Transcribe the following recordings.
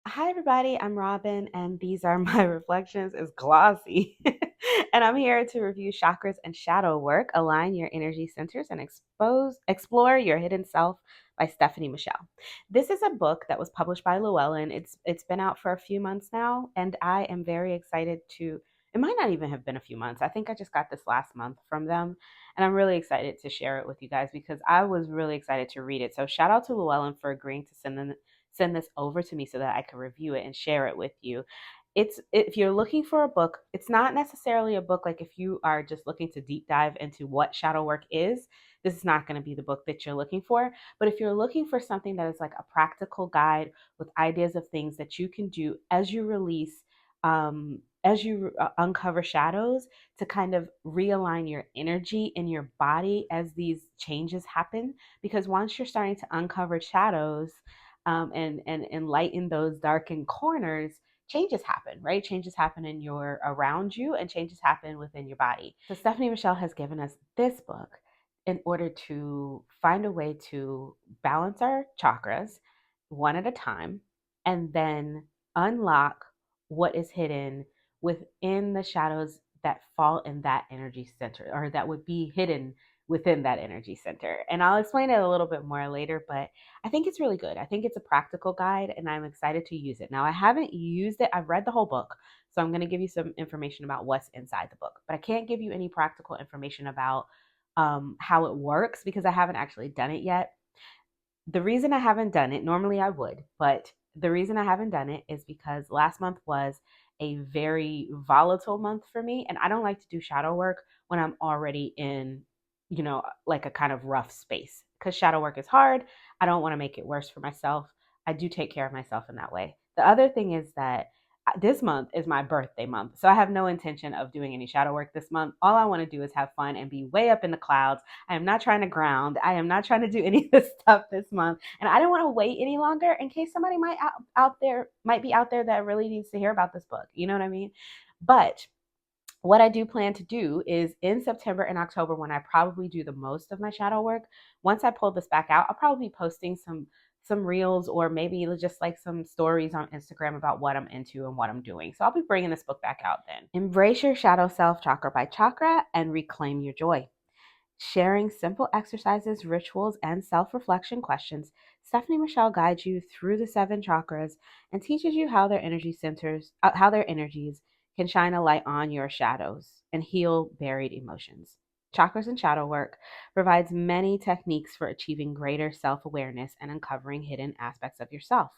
Hi, everybody. I'm Robin, and these are my reflections. It's glossy. And I'm here to review chakras and shadow work, align your energy centers, and explore your hidden self by Stephanie Michelle. This is a book that was published by Llewellyn. It's been out for a few months now, and I am very excited to. It might not even have been a few months. I think I just got this last month from them, and I'm really excited to share it with you guys because I was really excited to read it. So shout out to Llewellyn for agreeing to send this over to me so that I can review it and share it with you. It's if you're looking for a book, it's not necessarily a book like if you are just looking to deep dive into what shadow work is, this is not going to be the book that you're looking for. But if you're looking for something that is like a practical guide with ideas of things that you can do as you release, as you uncover shadows to kind of realign your energy in your body as these changes happen. Because once you're starting to uncover shadows, and enlighten those darkened corners, changes happen, right? Changes happen in your around you and changes happen within your body. So Stephanie Michelle has given us this book in order to find a way to balance our chakras one at a time and then unlock what is hidden within the shadows that fall in that energy center or that would be hidden within that energy center. And I'll explain it a little bit more later, but I think it's really good. I think it's a practical guide and I'm excited to use it. Now, I haven't used it, I've read the whole book. So I'm going to give you some information about what's inside the book, but I can't give you any practical information about how it works because I haven't actually done it yet. The reason I haven't done it, normally I would, but the reason I haven't done it is because last month was a very volatile month for me. And I don't like to do shadow work when I'm already in, like a kind of rough space because shadow work is hard. I don't want to make it worse for myself. I do take care of myself in that way. The other thing is that this month is my birthday month. So I have no intention of doing any shadow work this month. All I want to do is have fun and be way up in the clouds. I am not trying to ground. I am not trying to do any of this stuff this month. And I don't want to wait any longer in case somebody might be out there that really needs to hear about this book. You know what I mean? But what I do plan to do is in September and October, when I probably do the most of my shadow work, once I pull this back out, I'll probably be posting some reels or maybe just like some stories on Instagram about what I'm into and what I'm doing. So I'll be bringing this book back out then. Embrace your shadow self chakra by chakra and reclaim your joy. Sharing simple exercises, rituals, and self reflection questions, Stephanie Michelle guides you through the seven chakras and teaches you how their energies can shine a light on your shadows and heal buried emotions. Chakras and Shadow Work provides many techniques for achieving greater self awareness and uncovering hidden aspects of yourself.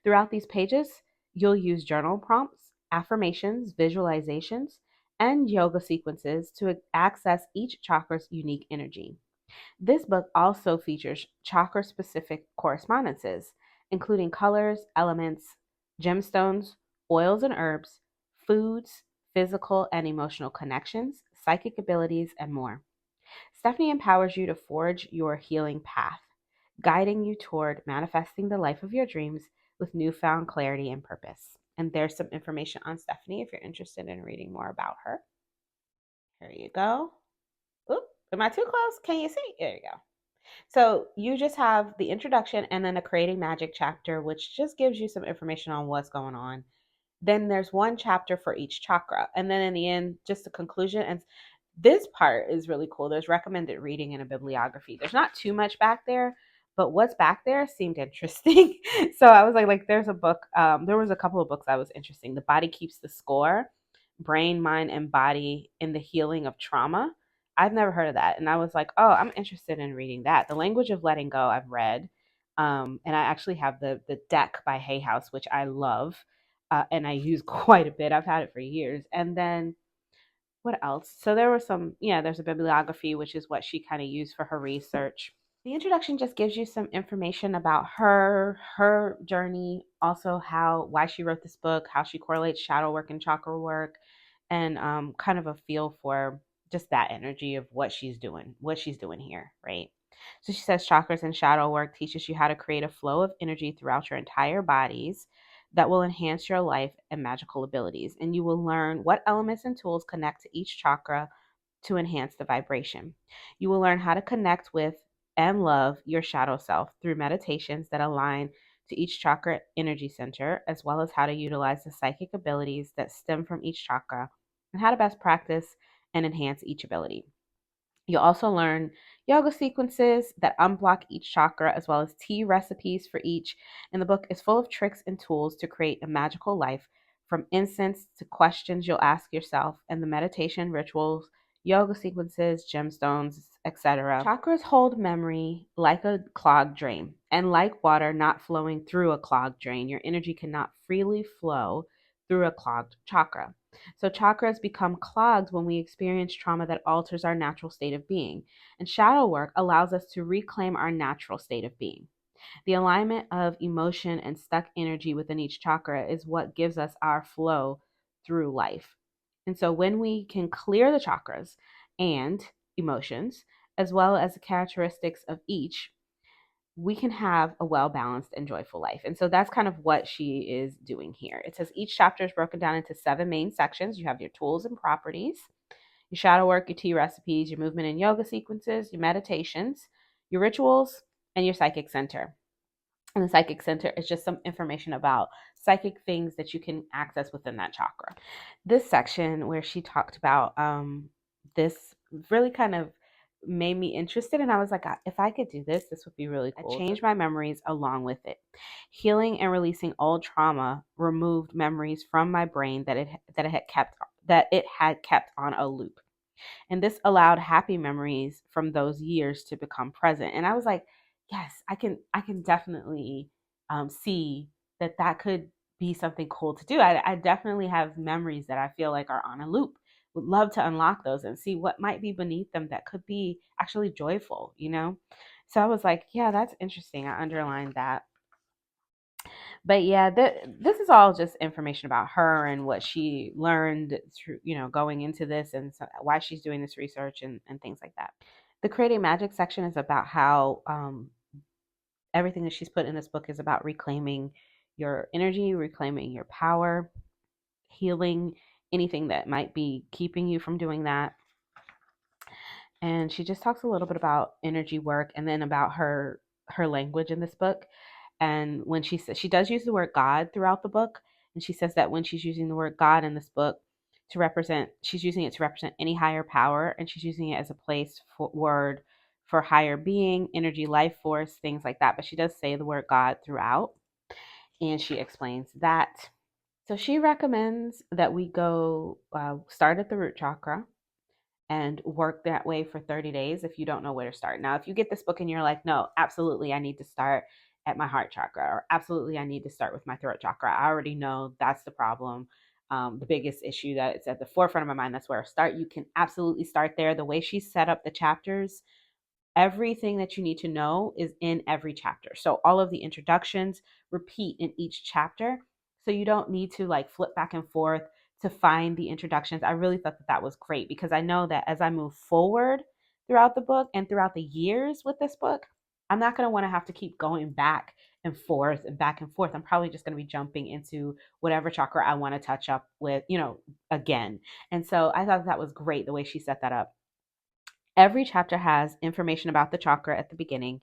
Throughout these pages, you'll use journal prompts, affirmations, visualizations, and yoga sequences to access each chakra's unique energy. This book also features chakra specific correspondences, including colors, elements, gemstones, oils and herbs, foods, physical and emotional connections, psychic abilities, and more. Stephanie empowers you to forge your healing path, guiding you toward manifesting the life of your dreams with newfound clarity and purpose. And there's some information on Stephanie if you're interested in reading more about her. Here you go. Oop, am I too close? Can you see? There you go. So you just have the introduction and then a creating magic chapter, which just gives you some information on what's going on. Then there's one chapter for each chakra. And then in the end, just a conclusion. And this part is really cool. There's recommended reading and a bibliography. There's not too much back there, but what's back there seemed interesting. So I was like there's a book. There was a couple of books that was interesting. The Body Keeps the Score, Brain, Mind, and Body in the Healing of Trauma. I've never heard of that. And I was like, oh, I'm interested in reading that. The Language of Letting Go, I've read. And I actually have the deck by Hay House, which I love. And I use quite a bit. I've had it for years. And then what else? So there was there's a bibliography, which is what she kind of used for her research. The introduction just gives you some information about her journey, also why she wrote this book, how she correlates shadow work and chakra work, and kind of a feel for just that energy of what she's doing here, right? So she says chakras and shadow work teaches you how to create a flow of energy throughout your entire bodies that will enhance your life and magical abilities. And you will learn what elements and tools connect to each chakra to enhance the vibration. You will learn how to connect with and love your shadow self through meditations that align to each chakra energy center, as well as how to utilize the psychic abilities that stem from each chakra and how to best practice and enhance each ability. You'll also learn yoga sequences that unblock each chakra, as well as tea recipes for each. And the book is full of tricks and tools to create a magical life, from incense to questions you'll ask yourself, and the meditation rituals, yoga sequences, gemstones, etc. Chakras hold memory like a clogged drain, and like water not flowing through a clogged drain, your energy cannot freely flow through a clogged chakra. So chakras become clogged when we experience trauma that alters our natural state of being. And shadow work allows us to reclaim our natural state of being. The alignment of emotion and stuck energy within each chakra is what gives us our flow through life. And so when we can clear the chakras and emotions, as well as the characteristics of each, we can have a well balanced and joyful life. And so that's kind of what she is doing here. It says each chapter is broken down into 7 main sections. You have your tools and properties, your shadow work, your tea recipes, your movement and yoga sequences, your meditations, your rituals, and your psychic center. And the psychic center is just some information about psychic things that you can access within that chakra. This section where she talked about this really kind of made me interested, and I was like, if I could do this, this would be really cool. I changed my memories along with it. Healing and releasing old trauma removed memories from my brain that it had kept on a loop. And this allowed happy memories from those years to become present. And I was like, yes, I can definitely see that that could be something cool to do. I definitely have memories that I feel like are on a loop. Would love to unlock those and see what might be beneath them that could be actually joyful, you know? So I was like, yeah, that's interesting. I underlined that. But yeah, this is all just information about her and what she learned through, going into this, and so why she's doing this research and things like that. The creating magic section is about how everything that she's put in this book is about reclaiming your energy, reclaiming your power, healing anything that might be keeping you from doing that. And she just talks a little bit about energy work and then about her language in this book. And when she says, she does use the word God throughout the book, and she says that when she's using the word God in this book to represent, she's using it to represent any higher power, and she's using it as a place for word for higher being, energy, life force, things like that. But she does say the word God throughout, and she explains that. So she recommends that we go start at the root chakra and work that way for 30 days if you don't know where to start. Now, if you get this book and you're like, no, absolutely, I need to start at my heart chakra, or absolutely, I need to start with my throat chakra. I already know that's the problem. The biggest issue that it's at the forefront of my mind, that's where I start. You can absolutely start there. The way she set up the chapters, everything that you need to know is in every chapter. So all of the introductions repeat in each chapter. So you don't need to like flip back and forth to find the introductions. I really thought that that was great, because I know that as I move forward throughout the book and throughout the years with this book, I'm not going to want to have to keep going back and forth and back and forth. I'm probably just going to be jumping into whatever chakra I want to touch up with, again. And so I thought that was great the way she set that up. Every chapter has information about the chakra at the beginning.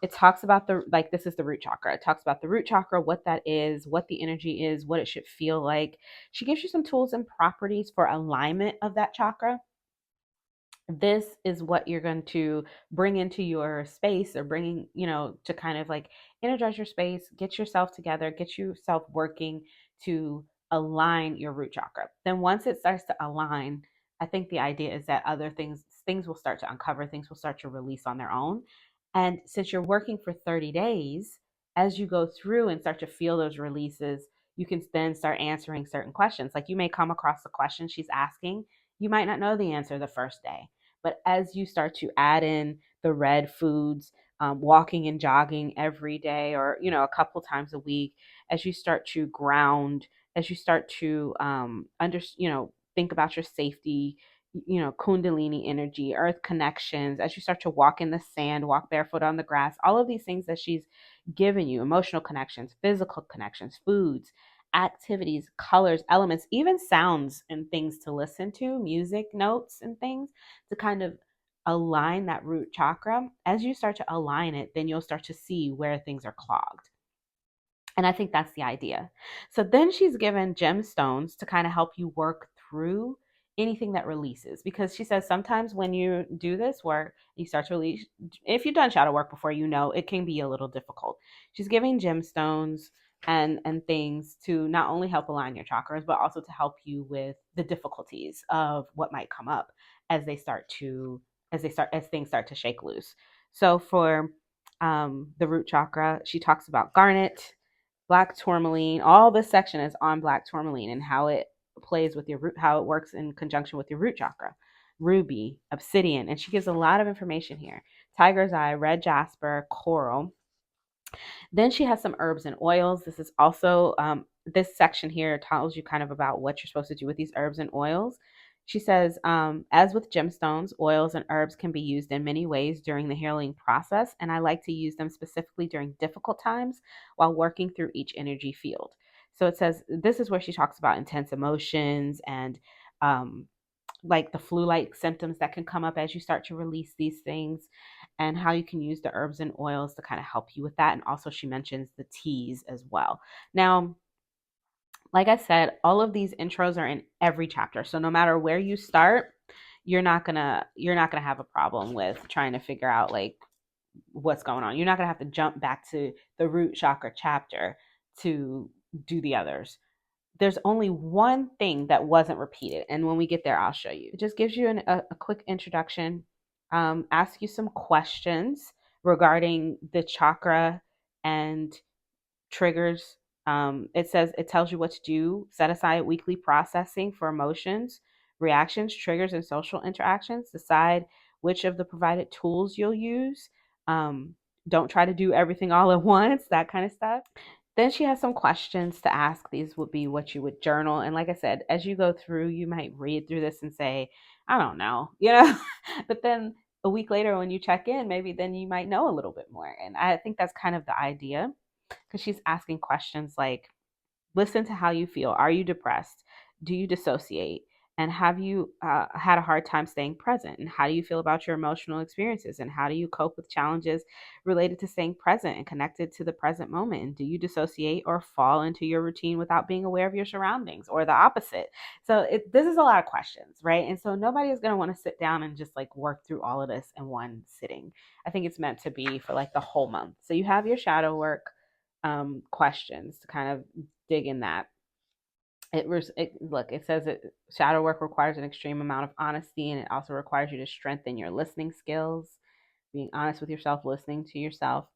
It talks about this is the root chakra. It talks about the root chakra, what that is, what the energy is, what it should feel like. She gives you some tools and properties for alignment of that chakra. This is what you're going to bring into your space, or bringing, to kind of like energize your space, get yourself together, get yourself working to align your root chakra. Then once it starts to align, I think the idea is that other things will start to uncover, things will start to release on their own. And since you're working for 30 days, as you go through and start to feel those releases, you can then start answering certain questions. Like, you may come across the question she's asking, you might not know the answer the first day. But as you start to add in the red foods, walking and jogging every day, or, a couple times a week, as you start to ground, as you start to think about your safety, kundalini energy, earth connections, as you start to walk in the sand, walk barefoot on the grass, all of these things that she's given you, emotional connections, physical connections, foods, activities, colors, elements, even sounds and things to listen to, music notes and things to kind of align that root chakra. As you start to align it, then you'll start to see where things are clogged. And I think that's the idea. So then she's given gemstones to kind of help you work through anything that releases. Because she says sometimes when you do this work, you start to release. If you've done shadow work before, you know it can be a little difficult. She's giving gemstones and things to not only help align your chakras, but also to help you with the difficulties of what might come up as they start to as things start to shake loose. So for the root chakra, she talks about garnet, black tourmaline. All this section is on black tourmaline and how it plays with your root, how it works in conjunction with your root chakra. Ruby, obsidian, and she gives a lot of information here. Tiger's eye, red jasper, coral. Then she has some herbs and oils. This is also, this section here tells you kind of about what you're supposed to do with these herbs and oils. She says, as with gemstones, oils and herbs can be used in many ways during the healing process, and I like to use them specifically during difficult times while working through each energy field. So it says, this is where she talks about intense emotions and um, like the flu-like symptoms that can come up as you start to release these things, and how you can use the herbs and oils to kind of help you with that. And also she mentions the teas as well. Now, like I said, all of these intros are in every chapter. So no matter where you start, you're not gonna have a problem with trying to figure out like what's going on. You're not gonna have to jump back to the root chakra chapter to do the others. There's only one thing that wasn't repeated. And when we get there, I'll show you. It just gives you a quick introduction, ask you some questions regarding the chakra and triggers. It says it tells you what to do. Set aside weekly processing for emotions, reactions, triggers, and social interactions. Decide which of the provided tools you'll use. Don't try to do everything all at once, that kind of stuff. Then she has some questions to ask. These would be what you would journal. And like I said, as you go through, you might read through this and say, I don't know, but then a week later when you check in, maybe then you might know a little bit more. And I think that's kind of the idea, because she's asking questions like, listen to how you feel. Are you depressed? Do you dissociate? And have you had a hard time staying present? And how do you feel about your emotional experiences? And how do you cope with challenges related to staying present and connected to the present moment? And do you dissociate or fall into your routine without being aware of your surroundings, or the opposite? So this is a lot of questions, right? And so nobody is going to want to sit down and just like work through all of this in one sitting. I think it's meant to be for like the whole month. So you have your shadow work questions to kind of dig in that. Look, it says that shadow work requires an extreme amount of honesty, and it also requires you to strengthen your listening skills, being honest with yourself, listening to yourself.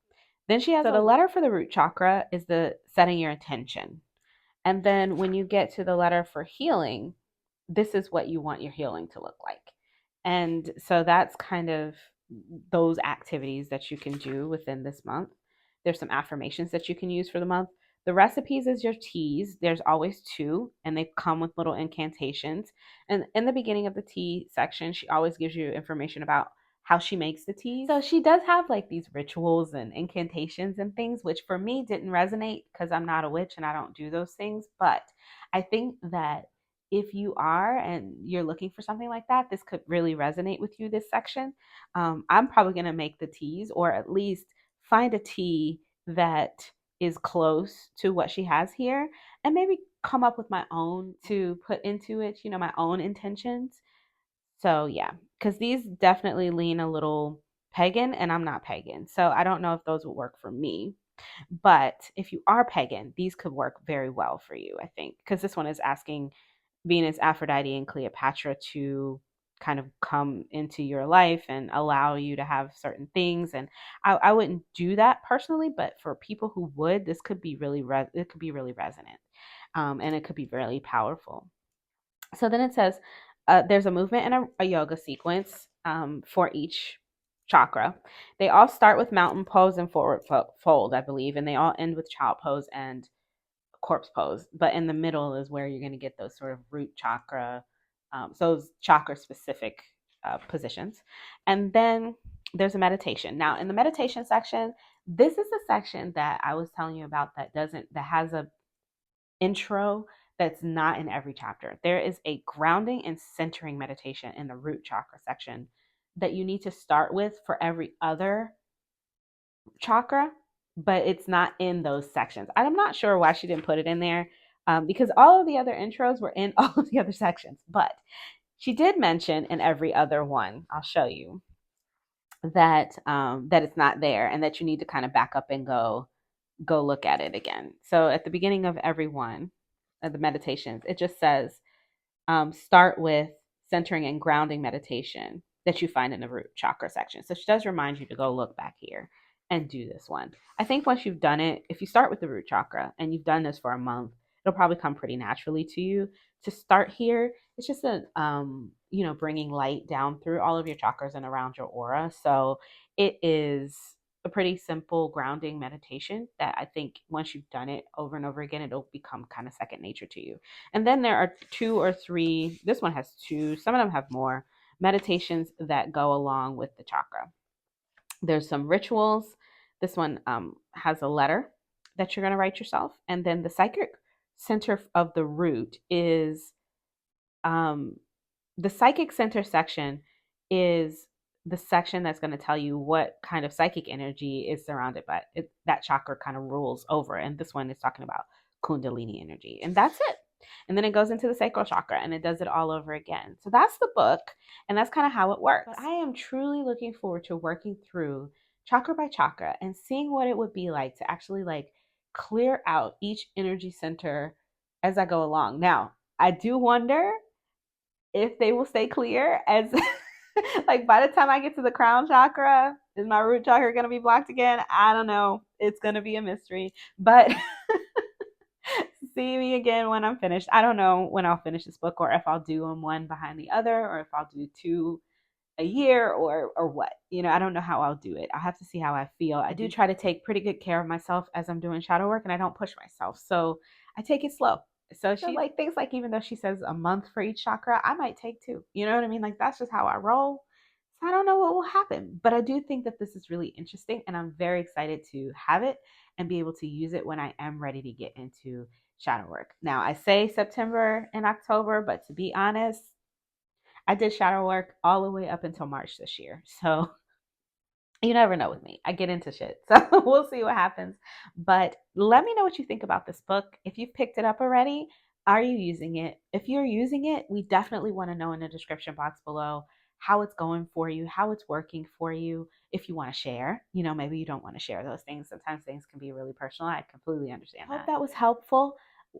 Then she has, so the letter for the root chakra is the setting your intention. And then when you get to the letter for healing, this is what you want your healing to look like. And so that's kind of those activities that you can do within this month. There's some affirmations that you can use for the month. The recipes is your teas. There's always two, and they come with little incantations. And in the beginning of the tea section, she always gives you information about how she makes the teas. So she does have like these rituals and incantations and things, which for me didn't resonate because I'm not a witch and I don't do those things. But I think that if you are and you're looking for something like that, this could really resonate with you, this section. I'm probably going to make the teas, or at least find a tea that is close to what she has here, and maybe come up with my own to put into it, my own intentions. So yeah, because these definitely lean a little pagan, and I'm not pagan. So I don't know if those will work for me. But if you are pagan, these could work very well for you, I think, because this one is asking Venus, Aphrodite, and Cleopatra to kind of come into your life and allow you to have certain things. And I wouldn't do that personally, but for people who would, this could be really it could be really resonant, and it could be really powerful. So then it says there's a movement and a yoga sequence for each chakra. They all start with mountain pose and forward fold, I believe, and they all end with child pose and corpse pose. But in the middle is where you're going to get those sort of root chakra, those chakra specific positions. And then there's a meditation. Now, in the meditation section, this is the section that I was telling you about that has a intro that's not in every chapter. There is a grounding and centering meditation in the root chakra section that you need to start with for every other chakra. but it's not in those sections. I'm not sure why she didn't put it in there, because all of the other intros were in all of the other sections. But she did mention in every other one, I'll show you, that that it's not there and that you need to kind of back up and go look at it again. So at the beginning of every one of the meditations, it just says start with centering and grounding meditation that you find in the root chakra section. So she does remind you to go look back here and do this one. I think once you've done it, if you start with the root chakra and you've done this for a month, it'll probably come pretty naturally to you to start here. It's just a bringing light down through all of your chakras and around your aura. So it is a pretty simple grounding meditation that I think once you've done it over and over again, it'll become kind of second nature to you. And then there are 2 or 3, this one has 2, some of them have more meditations that go along with the chakra. There's some rituals. This one has a letter that you're going to write yourself. And then the psychic center of the root is the psychic center section is the section that's going to tell you what kind of psychic energy is surrounded by it. That chakra kind of rules over. And this one is talking about Kundalini energy. And that's it. And then it goes into the sacral chakra and it does it all over again. So that's the book. And that's kind of how it works. But I am truly looking forward to working through chakra by chakra and seeing what it would be like to actually like clear out each energy center as I go along. Now, I do wonder if they will stay clear as like by the time I get to the crown chakra, is my root chakra going to be blocked again? I don't know. It's going to be a mystery. But see me again when I'm finished. I don't know when I'll finish this book or if I'll do them one behind the other or if I'll do 2 a year or what. I don't know how I'll do it. I'll have to see how I feel. I do try to take pretty good care of myself as I'm doing shadow work and I don't push myself. So I take it slow. So she like things like, even though she says a month for each chakra, I might take 2. You know what I mean? Like that's just how I roll. So I don't know what will happen, but I do think that this is really interesting and I'm very excited to have it and be able to use it when I am ready to get into shadow work. Now I say September and October, but to be honest, I did shadow work all the way up until March this year. So you never know with me. I get into shit. So we'll see what happens. But let me know what you think about this book. If you've picked it up already, are you using it? If you're using it, we definitely want to know in the description box below how it's going for you, how it's working for you. If you want to share, maybe you don't want to share those things. Sometimes things can be really personal. I completely understand that. Hope that was helpful.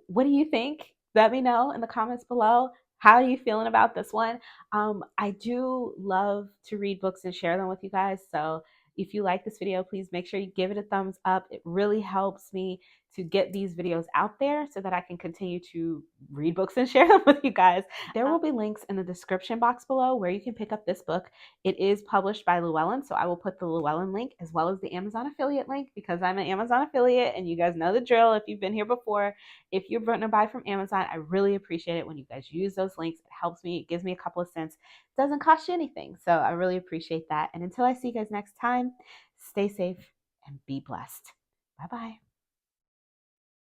What do you think? Let me know in the comments below. How are you feeling about this one? I do love to read books and share them with you guys. So if you like this video, please make sure you give it a thumbs up. It really helps me to get these videos out there so that I can continue to read books and share them with you guys. There will be links in the description box below where you can pick up this book. It is published by Llewellyn, so I will put the Llewellyn link as well as the Amazon affiliate link because I'm an Amazon affiliate and you guys know the drill if you've been here before. If you're going to buy from Amazon, I really appreciate it when you guys use those links. It helps me. It gives me a couple of cents. It doesn't cost you anything. So I really appreciate that. And until I see you guys next time, stay safe and be blessed. Bye-bye.